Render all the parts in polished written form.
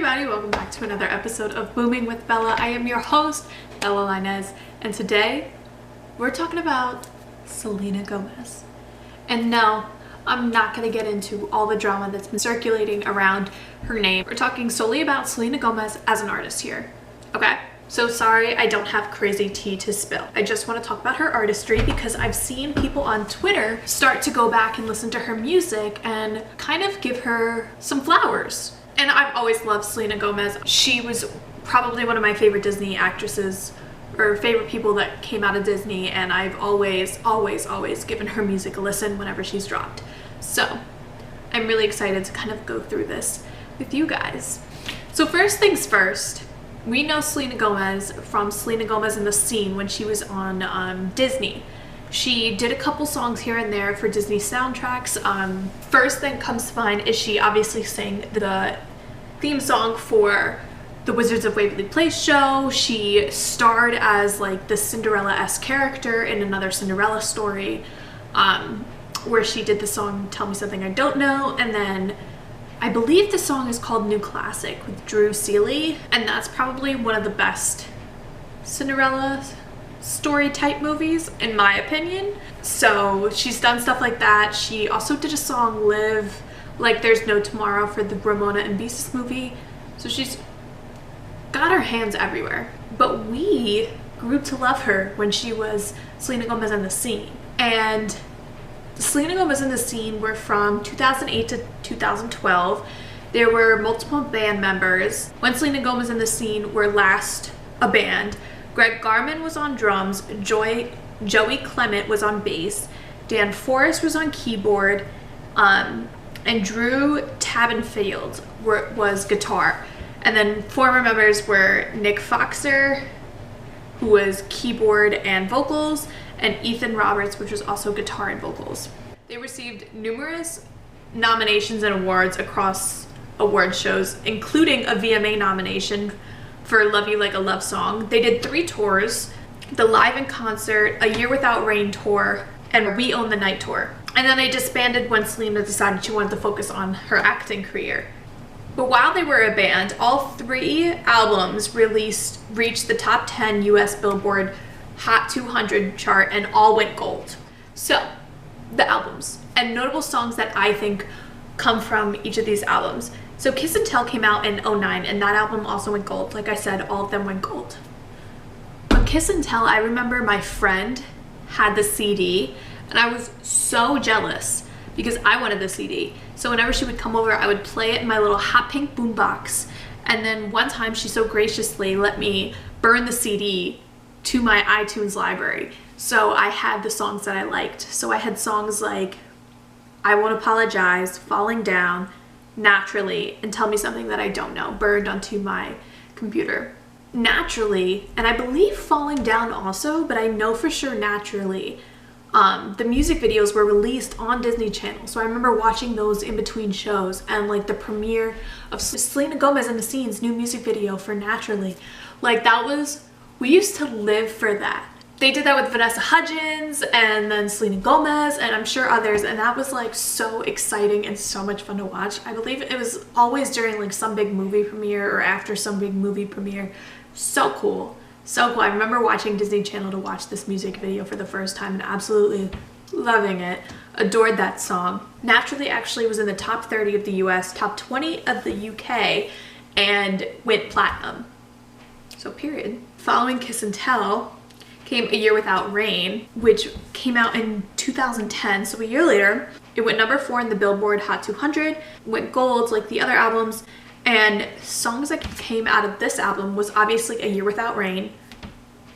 everybody, welcome back to another episode of Booming with Bella. I am your host, Bella Linez, and today we're talking about Selena Gomez. And no, I'm not going to get into all the drama that's been circulating around her name. We're talking solely about Selena Gomez as an artist here, okay? So sorry I don't have crazy tea to spill. I just want to talk about her artistry because I've seen people on Twitter start to go back and listen to her music and kind of give her some flowers. And I've always loved Selena Gomez. She was probably one of my favorite Disney actresses or favorite people that came out of Disney, and I've always given her music a listen whenever she's dropped. So I'm really excited to kind of go through this with you guys. So first things first, we know Selena Gomez from Selena Gomez The Scene when she was on Disney. She did a couple songs here and there for Disney soundtracks. First thing comes to mind is she obviously sang the theme song for the Wizards of Waverly Place show. She starred as like the Cinderella-esque character in another Cinderella story, where she did the song Tell Me Something I Don't Know, and then I believe the song is called New Classic with Drew Seeley, and that's probably one of the best Cinderella story type movies in my opinion. So she's done stuff like that. She also did a song Live Like There's No Tomorrow for the Ramona and Beezus movie. So she's got her hands everywhere. But we grew to love her when she was Selena Gomez The Scene. And Selena Gomez The Scene were from 2008 to 2012. There were multiple band members. When Selena Gomez The Scene were last a band, Greg Garman was on drums, Joey Clement was on bass, Dan Forrest was on keyboard, and Drew Tabenfield was guitar. And then former members were Nick Foxer, who was keyboard and vocals, and Ethan Roberts, which was also guitar and vocals. They received numerous nominations and awards across award shows, including a VMA nomination for Love You Like a Love Song. They did 3 tours, the Live in Concert, A Year Without Rain tour, and We Own the Night tour. And then they disbanded when Selena decided she wanted to focus on her acting career. But while they were a band, all 3 albums reached the top 10 US Billboard Hot 200 chart and all went gold. So, the albums and notable songs that I think come from each of these albums. So Kiss and Tell came out in 2009 and that album also went gold. Like I said, all of them went gold. But Kiss and Tell, I remember my friend had the CD and I was so jealous because I wanted the CD. So whenever she would come over, I would play it in my little hot pink boombox. And then one time she so graciously let me burn the CD to my iTunes library. So I had the songs that I liked. So I had songs like I Won't Apologize, Falling Down, Naturally, and Tell Me Something That I Don't Know, burned onto my computer. Naturally, and I believe Falling Down also, but I know for sure Naturally, the music videos were released on Disney Channel. So I remember watching those in between shows, and like the premiere of Selena Gomez The Scene's new music video for Naturally. Like that was, we used to live for that. They did that with Vanessa Hudgens and then Selena Gomez and I'm sure others, and that was like so exciting and so much fun to watch. I believe it was always during like some big movie premiere or after some big movie premiere. So cool. So cool. I remember watching Disney Channel to watch this music video for the first time and absolutely loving it. Adored that song. Naturally actually was in the top 30 of the US, top 20 of the UK, and went platinum. So period. Following Kiss and Tell came A Year Without Rain, which came out in 2010, so a year later. It went number 4 in the Billboard Hot 200, went gold like the other albums, and songs that came out of this album was obviously A Year Without Rain,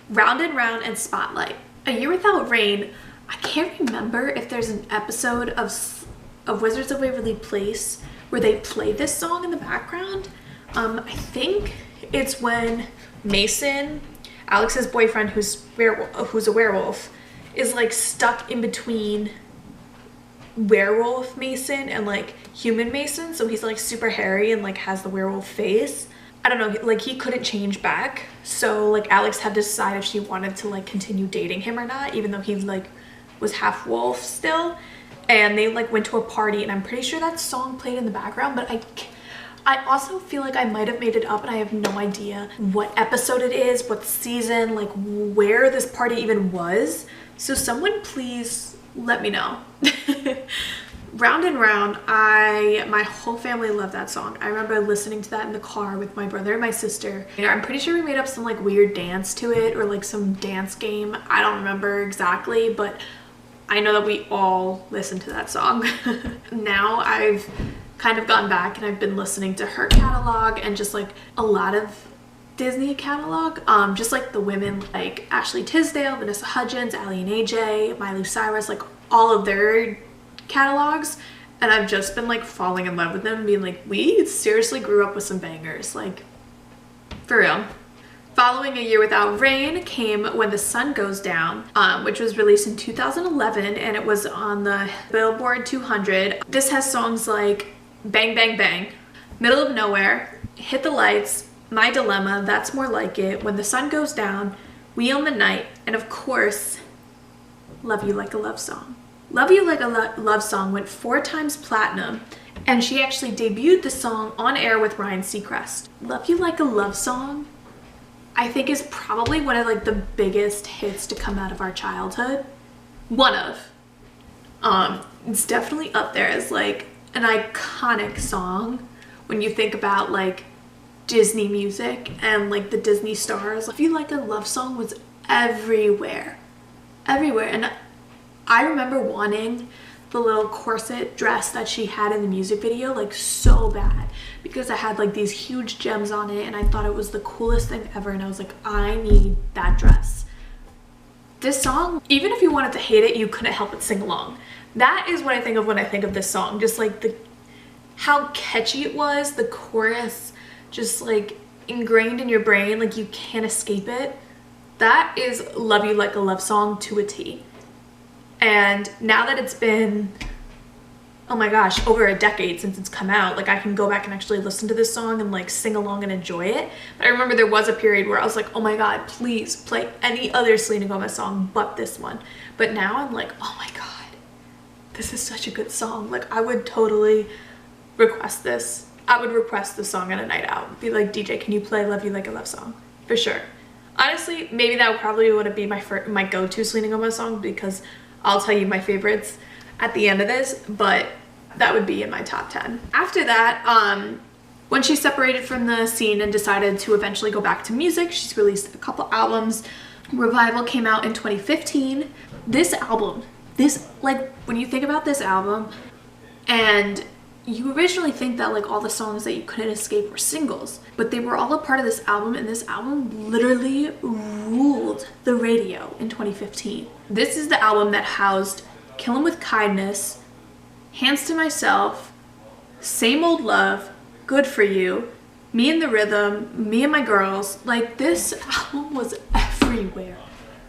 Round and Round, and Spotlight. A Year Without Rain, I can't remember if there's an episode of Wizards of Waverly Place where they play this song in the background. I think it's when Mason, Alex's boyfriend who's a werewolf, is like stuck in between werewolf Mason and like human Mason, so he's like super hairy and like has the werewolf face. I don't know, like he couldn't change back, so like Alex had to decide if she wanted to like continue dating him or not, even though he like was half wolf still. And they like went to a party and I'm pretty sure that song played in the background, but I also feel like I might have made it up and I have no idea what episode it is, what season, like where this party even was. So someone please let me know. Round and Round, my whole family loved that song. I remember listening to that in the car with my brother and my sister. You know, I'm pretty sure we made up some like weird dance to it, or like some dance game. I don't remember exactly, but I know that we all listened to that song. Now I've kind of gone back and I've been listening to her catalog and just like a lot of Disney catalog, just like the women like Ashley Tisdale, Vanessa Hudgens, Ally and AJ, Miley Cyrus, like all of their catalogs, and I've just been like falling in love with them, being like, we seriously grew up with some bangers, like for real. Following A Year Without Rain came When the Sun Goes Down, which was released in 2011, and it was on the Billboard 200. This has songs like Bang Bang Bang, Middle of Nowhere, Hit the Lights, My Dilemma, That's More Like It, When the Sun Goes Down, We Own the Night, and of course, Love You Like a Love Song. Love You Like a Love Song went 4 times platinum, and she actually debuted the song on air with Ryan Seacrest. Love You Like a Love Song, I think, is probably one of like the biggest hits to come out of our childhood. One of. It's definitely up there as like an iconic song when you think about like Disney music and like the Disney stars. Love You Like a Love Song was everywhere. Everywhere. And I remember wanting the little corset dress that she had in the music video like so bad, because I had like these huge gems on it and I thought it was the coolest thing ever, and I was like, I need that dress. This song, even if you wanted to hate it, you couldn't help but sing along. That is what I think of when I think of this song. Just like how catchy it was, the chorus just like ingrained in your brain, like you can't escape it. That is Love You Like a Love Song to a T. And now that it's been, oh my gosh, over a decade since it's come out, like I can go back and actually listen to this song and like sing along and enjoy it. But I remember there was a period where I was like, oh my god, please play any other Selena Gomez song but this one. But now I'm like, oh my god, this is such a good song. Like I would totally request this. I would request the song on a night out. Be like, DJ, can you play Love You Like a Love Song? For sure. Honestly, maybe that probably would be my go-to Selena Gomez song, because I'll tell you my favorites at the end of this, but that would be in my top 10. After that, when she separated from the scene and decided to eventually go back to music, she's released a couple albums. Revival came out in 2015. This album, like when you think about this album, and you originally think that like all the songs that you couldn't escape were singles, but they were all a part of this album, and this album literally ruled the radio in 2015. This is the album that housed Kill 'Em With Kindness, Hands to Myself, Same Old Love, Good For You, Me and the Rhythm, Me and My Girls. Like this album was everywhere.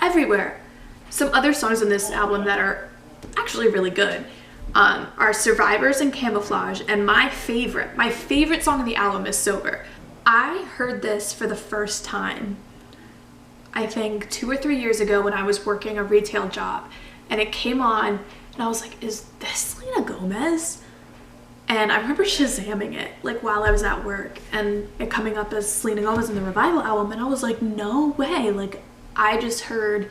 Everywhere. Some other songs in this album that are actually really good are Survivors and Camouflage, and my favorite song on the album is Sober. I heard this for the first time, I think 2 or 3 years ago when I was working a retail job, and it came on and I was like, is this Selena Gomez? And I remember Shazamming it like while I was at work, and it coming up as Selena Gomez in the Revival album, and I was like, no way, like I just heard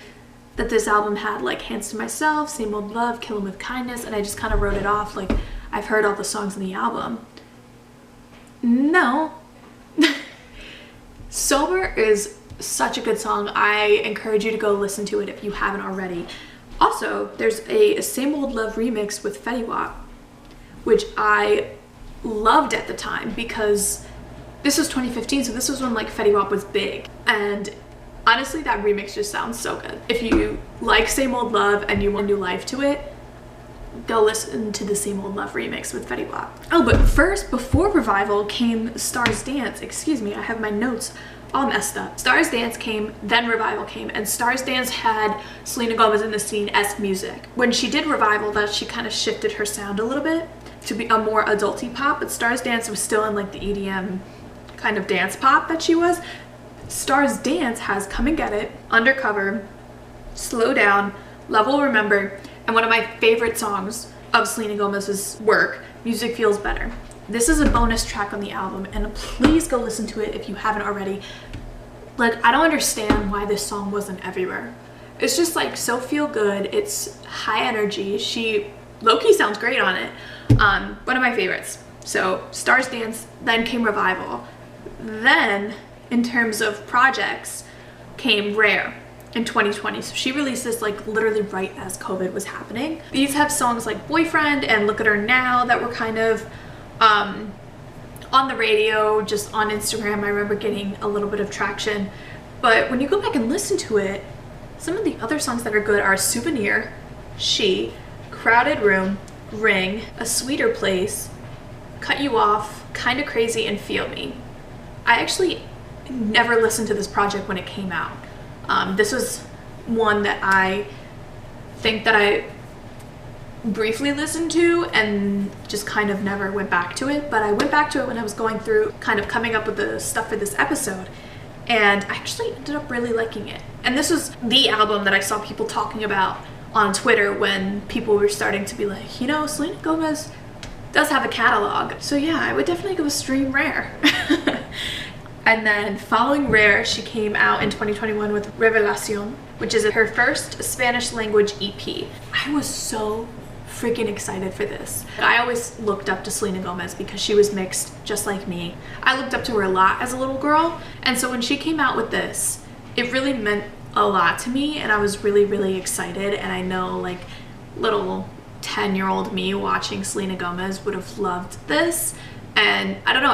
that this album had like Hands to Myself, Same Old Love, Kill 'Em With Kindness, and I just kind of wrote it off like I've heard all the songs in the album. No. Sober is such a good song. I encourage you to go listen to it if you haven't already. Also, there's a Same Old Love remix with Fetty Wap, which I loved at the time, because this was 2015, so this was when like Fetty Wap was big, and honestly, that remix just sounds so good. If you like Same Old Love and you want new life to it, go listen to the Same Old Love remix with Fetty Wap. Oh, but first, before Revival came Stars Dance. Excuse me, I have my notes all messed up. Stars Dance came, then Revival came, and Stars Dance had Selena Gomez in the Scene-esque music. When she did Revival, that she kind of shifted her sound a little bit to be a more adulty pop, but Stars Dance was still in like the EDM kind of dance pop that she was. Stars Dance has Come and Get It, Undercover, Slow Down, Love Will Remember, and one of my favorite songs of Selena Gomez's work, Music Feels Better. This is a bonus track on the album, and please go listen to it if you haven't already. Like, I don't understand why this song wasn't everywhere. It's just like so feel good. It's high energy. She low-key sounds great on it. One of my favorites. So Stars Dance, then came Revival. Then in terms of projects came Rare in 2020. So she released this like literally right as COVID was happening. These have songs like Boyfriend and Look at Her Now that were kind of on the radio, just on Instagram. I remember getting a little bit of traction. But when you go back and listen to it, some of the other songs that are good are Souvenir, She, Crowded Room, Ring, A Sweeter Place, Cut You Off, Kinda Crazy, and Feel Me. I actually never listened to this project when it came out. This was one that I think that I briefly listened to and just kind of never went back to it, but I went back to it when I was going through kind of coming up with the stuff for this episode, and I actually ended up really liking it. And this was the album that I saw people talking about on Twitter when people were starting to be like, you know, Selena Gomez does have a catalog. So yeah, I would definitely go stream Rare. And then following Rare, she came out in 2021 with Revelación, which is her first Spanish language EP. I was so freaking excited for this. I always looked up to Selena Gomez because she was mixed just like me. I looked up to her a lot as a little girl, and so when she came out with this, it really meant a lot to me, and I was really, really excited. And I know like little 10-year-old me watching Selena Gomez would have loved this, and I don't know,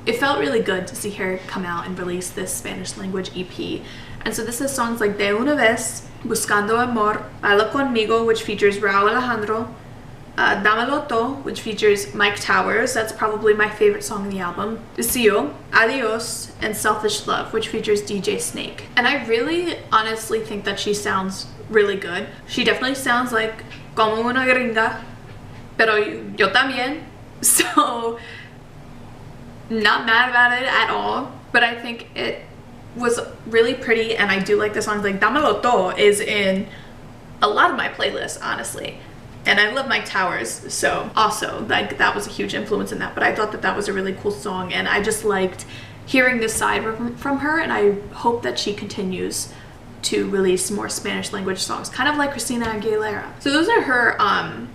it felt really good to see her come out and release this Spanish language EP. And so this is songs like De Una Vez, Buscando Amor, Baila Conmigo, which features Raúl Alejandro, Dámelo Todo, which features Mike Towers, that's probably my favorite song in the album, Deseo, Adios, and Selfish Love, which features DJ Snake. And I really honestly think that she sounds really good. She definitely sounds like como una gringa, pero yo también. So not mad about it at all, but I think it was really pretty, and I do like the songs. Like Dámelo Todo is in a lot of my playlists, honestly, and I love Mike Towers, so also like that was a huge influence in that. But I thought that that was a really cool song, and I just liked hearing this side from her, and I hope that she continues to release more Spanish language songs, kind of like Christina Aguilera. So those are her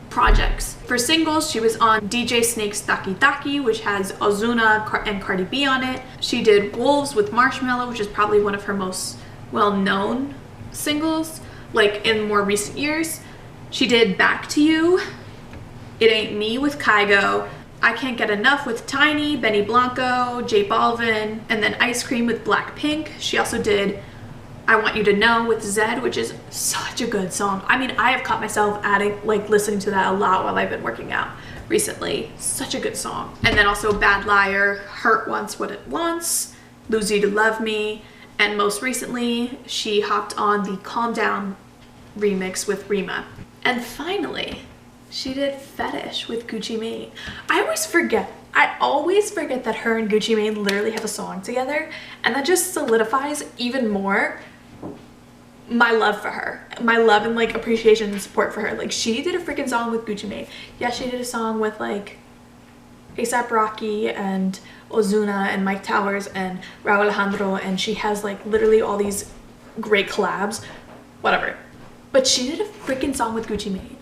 projects. For singles, she was on DJ Snake's Taki Taki, which has Ozuna and Cardi B on it. She did Wolves with Marshmello, which is probably one of her most well-known singles, like in more recent years. She did Back to You, It Ain't Me with Kygo, I Can't Get Enough with Tiny, Benny Blanco, J Balvin, and then Ice Cream with Blackpink. She also did I Want You to Know with Zed, which is such a good song. I mean, I have caught myself listening to that a lot while I've been working out recently. Such a good song. And then also Bad Liar, Hurt Once What It Wants, Lose You to Love Me, and most recently, she hopped on the Calm Down remix with Rima. And finally, she did Fetish with Gucci Mane. I always forget that her and Gucci Mane literally have a song together, and that just solidifies even more my love for her, my love and like appreciation and support for her. Like, she did a freaking song with Gucci Mane. Yeah, she did a song with like A$AP Rocky and Ozuna and Mike Towers and Raúl Alejandro, and she has like literally all these great collabs, whatever. But she did a freaking song with Gucci Mane.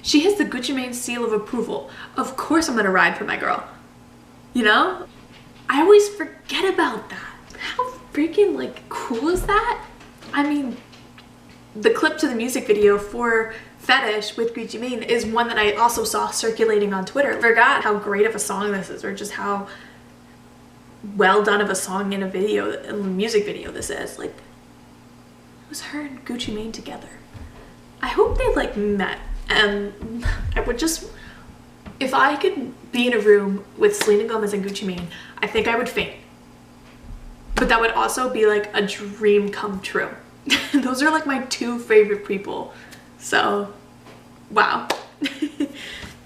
She has the Gucci Mane seal of approval. Of course I'm gonna ride for my girl. You know? I always forget about that. How freaking like cool is that? I mean, the clip to the music video for Fetish with Gucci Mane is one that I also saw circulating on Twitter. I forgot how great of a song this is, or just how well done of a song in a music video this is. Like, it was her and Gucci Mane together. I hope they like met, and I would just, if I could be in a room with Selena Gomez and Gucci Mane, I think I would faint. But that would also be like a dream come true. Those are like my two favorite people. So, wow.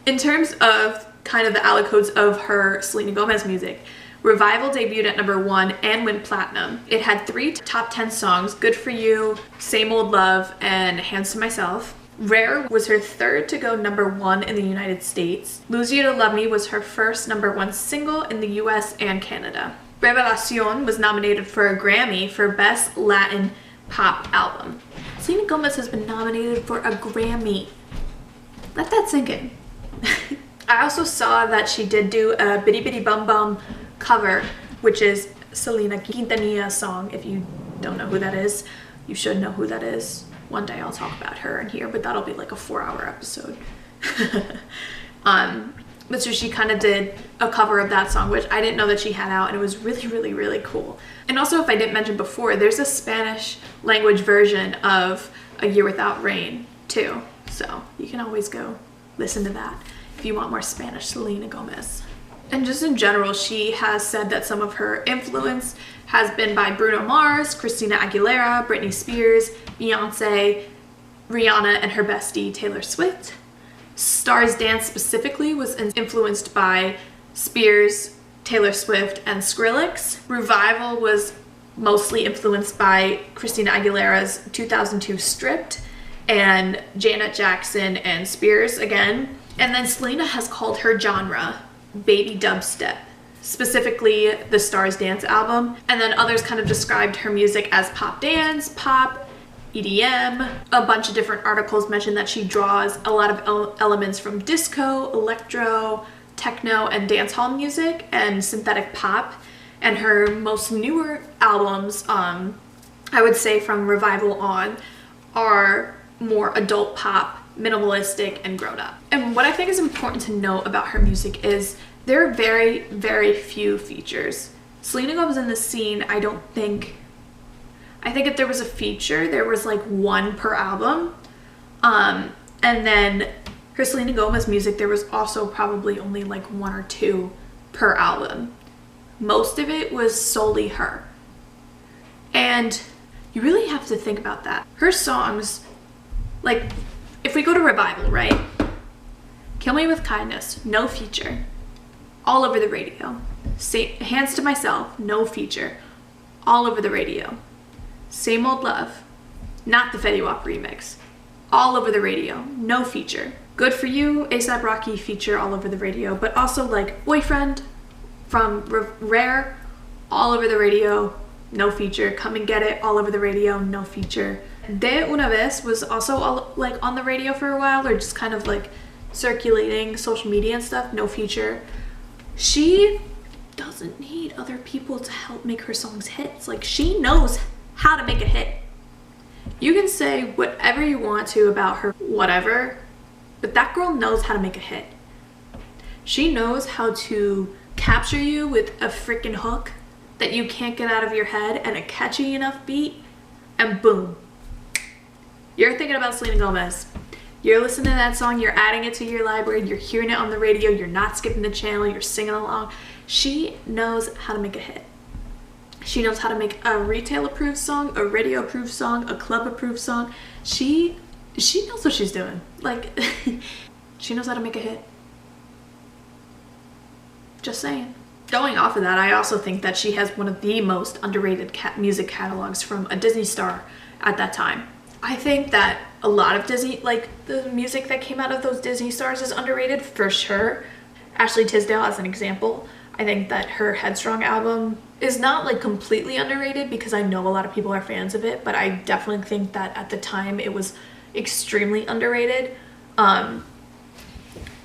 In terms of kind of the aliquots of her Selena Gomez music, Revival debuted at #1 and went platinum. It had 3 top 10 songs: Good For You, Same Old Love, and Hands to Myself. Rare was her 3rd to go #1 in the United States. Lose You to Love Me was her first #1 single in the US and Canada. Revelacion was nominated for a Grammy for Best Latin Pop Album. Selena Gomez has been nominated for a Grammy. Let that sink in. I also saw that she did do a Bitty Bitty Bum Bum cover, which is Selena Quintanilla's song. If you don't know who that is, you should know who that is. One day I'll talk about her in here, but that'll be like a 4-hour episode. But so she kind of did a cover of that song, which I didn't know that she had out, and it was really, really, really cool. And also, if I didn't mention before, there's a Spanish language version of A Year Without Rain too. So you can always go listen to that if you want more Spanish Selena Gomez. And just in general, she has said that some of her influence has been by Bruno Mars, Christina Aguilera, Britney Spears, Beyonce, Rihanna, and her bestie Taylor Swift. Stars Dance specifically was influenced by Spears, Taylor Swift, and Skrillex. Revival was mostly influenced by Christina Aguilera's 2002 Stripped and Janet Jackson and Spears again. And then Selena has called her genre baby dubstep, specifically the Stars Dance album. And then others kind of described her music as pop dance, pop, EDM. A bunch of different articles mentioned that she draws a lot of elements from disco, electro, techno, and dancehall music, and synthetic pop. And her most newer albums, I would say from Revival on, are more adult pop, minimalistic, and grown up. And what I think is important to know about her music is there are very, very few features. Selena Gomez in The Scene, I think if there was a feature, there was like 1 per album. And then her Selena Gomez music, there was also probably only like 1 or 2 per album. Most of it was solely her. And you really have to think about that. Her songs, like if we go to Revival, right? Kill Me With Kindness, no feature. All over the radio. Hands to Myself, no feature. All over the radio. Same Old Love, not the Fetty Wap remix. All over the radio, no feature. Good For You, A$AP Rocky feature all over the radio, but also like Boyfriend from Rare, all over the radio, no feature. Come and Get It, all over the radio, no feature. De Una Vez was also like on the radio for a while, or just kind of like circulating social media and stuff, no feature. She doesn't need other people to help make her songs hits. Like, she knows how to make a hit. You can say whatever you want to about her, whatever, but that girl knows how to make a hit. She knows how to capture you with a freaking hook that you can't get out of your head and a catchy enough beat, and boom. You're thinking about Selena Gomez. You're listening to that song, you're adding it to your library, you're hearing it on the radio, you're not skipping the channel, you're singing along. She knows how to make a hit. She knows how to make a retail approved song, a radio approved song, a club approved song. She knows what she's doing. Like, she knows how to make a hit. Just saying. Going off of that, I also think that she has one of the most underrated music catalogs from a Disney star at that time. I think that a lot of Disney, like the music that came out of those Disney stars is underrated for sure. Ashley Tisdale as an example. I think that her Headstrong album is not like completely underrated because I know a lot of people are fans of it, but I definitely think that at the time it was extremely underrated.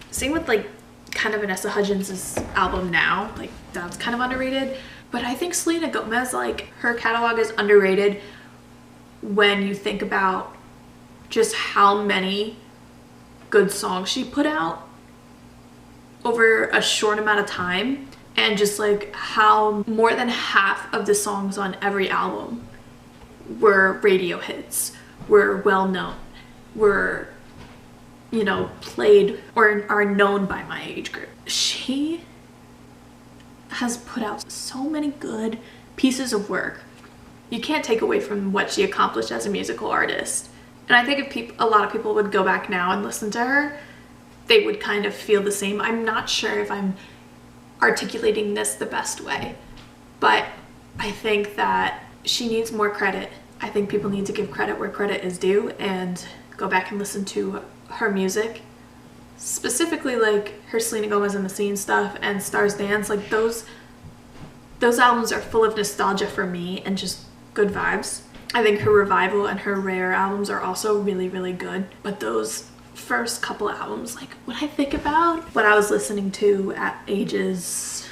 Same with like kind of Vanessa Hudgens' album Now, like that's kind of underrated. But I think Selena Gomez, like her catalog is underrated when you think about just how many good songs she put out over a short amount of time, and just like how more than half of the songs on every album were radio hits, were well known, were, you know, played or are known by my age group. She has put out so many good pieces of work. You can't take away from what she accomplished as a musical artist. And I think if a lot of people would go back now and listen to her, they would kind of feel the same. I'm not sure if I'm articulating this the best way. But I think that she needs more credit. I think people need to give credit where credit is due and go back and listen to her music. Specifically like her Selena Gomez and The Scene stuff and Stars Dance. Like those albums are full of nostalgia for me and just good vibes. I think her Revival and her Rare albums are also really, really good. But those first couple albums, like when I think about what I was listening to at ages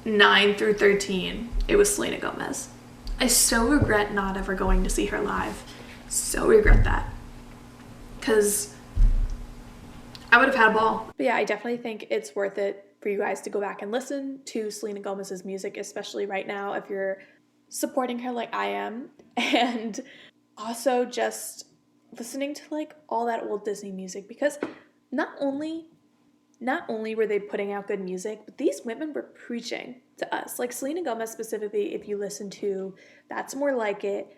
9 through 13, it was Selena Gomez. I so regret not ever going to see her live. So regret that. Because I would have had a ball. But yeah, I definitely think it's worth it for you guys to go back and listen to Selena Gomez's music, especially right now if you're supporting her like I am. And also just listening to like all that old Disney music, because not only were they putting out good music, but these women were preaching to us. Like Selena Gomez specifically, if you listen to That's More Like It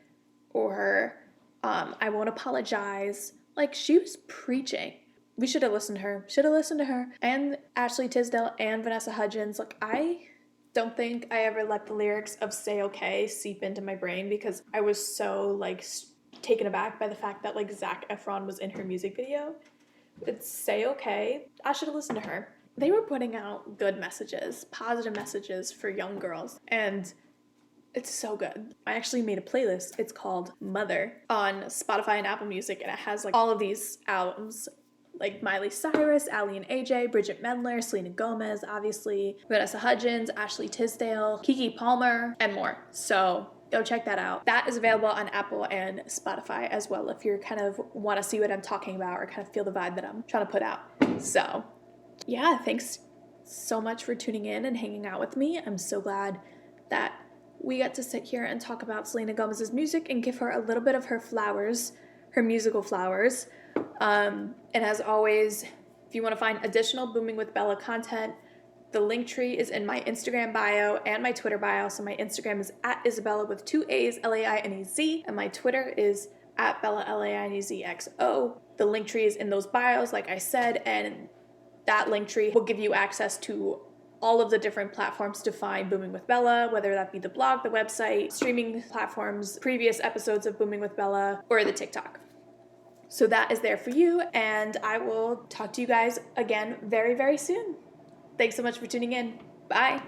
or I Won't Apologize, like she was preaching. We should have listened to her. And Ashley Tisdale and Vanessa Hudgens. Like I don't think I ever let the lyrics of Say Okay seep into my brain because I was so like taken aback by the fact that like Zac Efron was in her music video. It's Say Okay. I should have listened to her. They were putting out good messages, positive messages for young girls, and it's so good. I actually made a playlist. It's called Mother on Spotify and Apple Music, and it has like all of these albums like Miley Cyrus, Ally and AJ, Bridget Mendler, Selena Gomez, obviously, Vanessa Hudgens, Ashley Tisdale, Keke Palmer, and more. So go check that out. That is available on Apple and Spotify as well if you kind of want to see what I'm talking about or kind of feel the vibe that I'm trying to put out. So yeah, thanks so much for tuning in and hanging out with me. I'm so glad that we got to sit here and talk about Selena Gomez's music and give her a little bit of her flowers, her musical flowers. And as always, if you want to find additional Booming with Bella content, the link tree is in my Instagram bio and my Twitter bio. So my Instagram is at Isabella with 2 A's, Lainez, and my Twitter is at Bella, Lainezxo. The link tree is in those bios, like I said, and that link tree will give you access to all of the different platforms to find Booming with Bella, whether that be the blog, the website, streaming platforms, previous episodes of Booming with Bella, or the TikTok. So that is there for you, and I will talk to you guys again very, very soon. Thanks so much for tuning in. Bye.